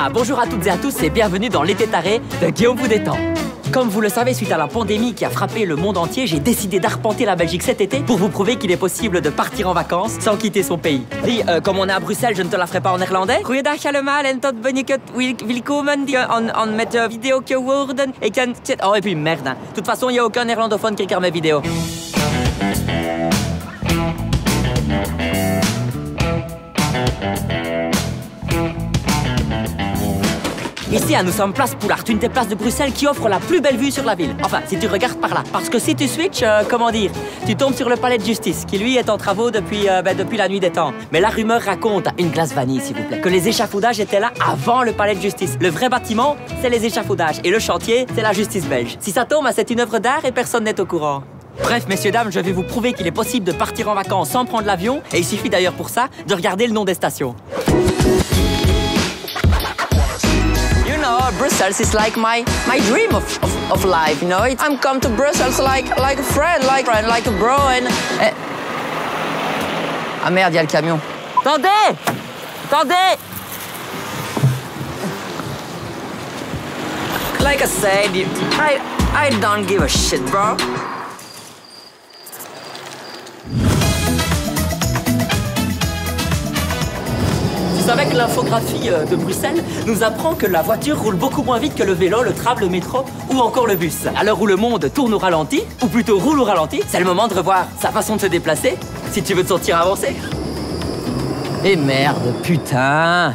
Voilà, bonjour à toutes et à tous et bienvenue dans l'été taré de Guillaume vous détend. Comme vous le savez, suite à la pandémie qui a frappé le monde entier, j'ai décidé d'arpenter la Belgique cet été pour vous prouver qu'il est possible de partir en vacances sans quitter son pays. Dis, comme on est à Bruxelles, je ne te la ferai pas en néerlandais. Goeiedag allemaal en tot ben ik het welkom met vidéo geworden. Oh, et puis merde, hein. De toute façon, il n'y a aucun néerlandophone qui regarde mes vidéos. Ici, nous sommes place Poulart, une des places de Bruxelles qui offre la plus belle vue sur la ville. Enfin, si tu regardes par là. Parce que si tu switches, comment dire, tu tombes sur le palais de justice, qui lui est en travaux depuis la nuit des temps. Mais la rumeur raconte, une glace vanille s'il vous plaît, que les échafaudages étaient là avant le palais de justice. Le vrai bâtiment, c'est les échafaudages. Et le chantier, c'est la justice belge. Si ça tombe, c'est une œuvre d'art et personne n'est au courant. Bref, messieurs, dames, je vais vous prouver qu'il est possible de partir en vacances sans prendre l'avion. Et il suffit d'ailleurs pour ça de regarder le nom des stations. Brussels is like my dream of life, you know. I'm come to Brussels like a friend, like a bro and... Ah merde, il y a le camion. Attendez! Attendez! Like I said, I don't give a shit, bro. Vous savez que l'infographie de Bruxelles nous apprend que la voiture roule beaucoup moins vite que le vélo, le tram, le métro ou encore le bus. À l'heure où le monde tourne au ralenti, ou plutôt roule au ralenti, c'est le moment de revoir sa façon de se déplacer si tu veux te sentir avancé. Et merde, putain!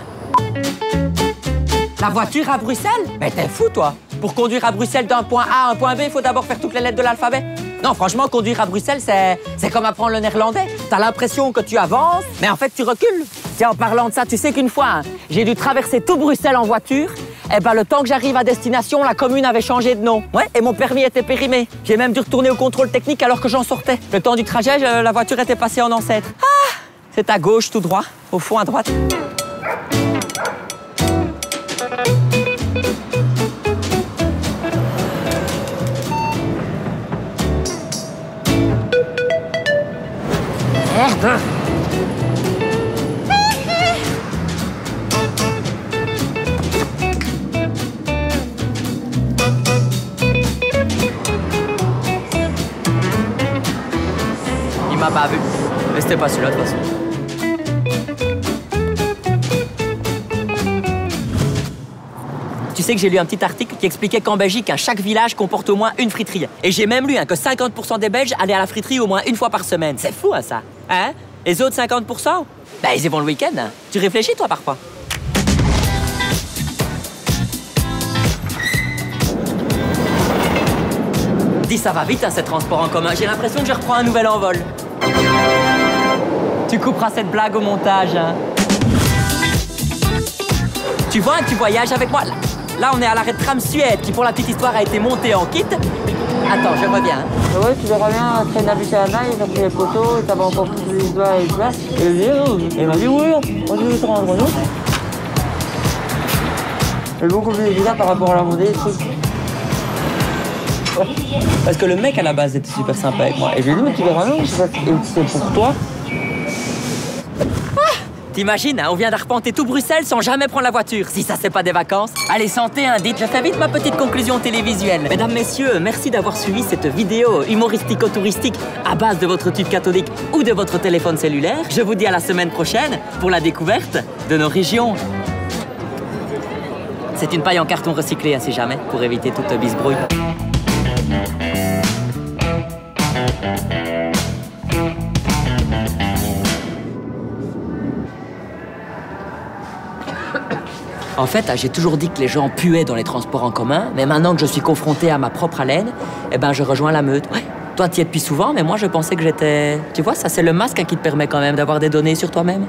La voiture à Bruxelles? Mais t'es fou, toi! Pour conduire à Bruxelles d'un point A à un point B, il faut d'abord faire toutes les lettres de l'alphabet. Non, franchement, conduire à Bruxelles, c'est comme apprendre le néerlandais. T'as l'impression que tu avances, mais en fait, tu recules. Tiens, en parlant de ça, tu sais qu'une fois, j'ai dû traverser tout Bruxelles en voiture. Et ben, le temps que j'arrive à destination, la commune avait changé de nom. Ouais, et mon permis était périmé. J'ai même dû retourner au contrôle technique alors que j'en sortais. Le temps du trajet, la voiture était passée en ancêtre. Ah! C'est à gauche, tout droit. Au fond, à droite. Merde! Il m'a pas vu. Mais c'était pas celui-là de toute façon. Tu sais que j'ai lu un petit article qui expliquait qu'en Belgique, chaque village comporte au moins une friterie. Et j'ai même lu que 50% des Belges allaient à la friterie au moins une fois par semaine. C'est fou, hein, ça? Hein? Les autres 50%? Ben, ils y vont le week-end. Hein. Tu réfléchis, toi, parfois? Dis, ça va vite, hein, ces transports en commun. J'ai l'impression que je reprends un nouvel envol. Tu couperas cette blague au montage. Hein. Tu vois, tu voyages avec moi. Là, on est à l'arrêt de tram Suède, qui, pour la petite histoire, a été monté en kit. Attends, je reviens. Hein. Ouais, tu verras bien, traîne à Buchanan, il a pris les poteaux, il t'avait encore pris les doigts et les glaces. Et il m'a dit oui, on dit se rendre nous. C'est beaucoup plus bizarre par rapport à la monnaie, truc. Parce que le mec, à la base, était super sympa avec moi. Et je lui ai dit, mais tu verras bien, c'est pour toi. T'imagines, hein, on vient d'arpenter tout Bruxelles sans jamais prendre la voiture. Si ça, c'est pas des vacances. Allez, santé, hein, dites, je fais vite ma petite conclusion télévisuelle. Mesdames, messieurs, merci d'avoir suivi cette vidéo humoristico-touristique à base de votre tube cathodique ou de votre téléphone cellulaire. Je vous dis à la semaine prochaine pour la découverte de nos régions. C'est une paille en carton recyclé, hein, si jamais, pour éviter toute bisbrouille. En fait, j'ai toujours dit que les gens puaient dans les transports en commun, mais maintenant que je suis confronté à ma propre haleine, eh ben, je rejoins la meute. Ouais, toi, t'y es depuis souvent, mais moi, je pensais que j'étais... Tu vois, ça, c'est le masque qui te permet quand même d'avoir des données sur toi-même.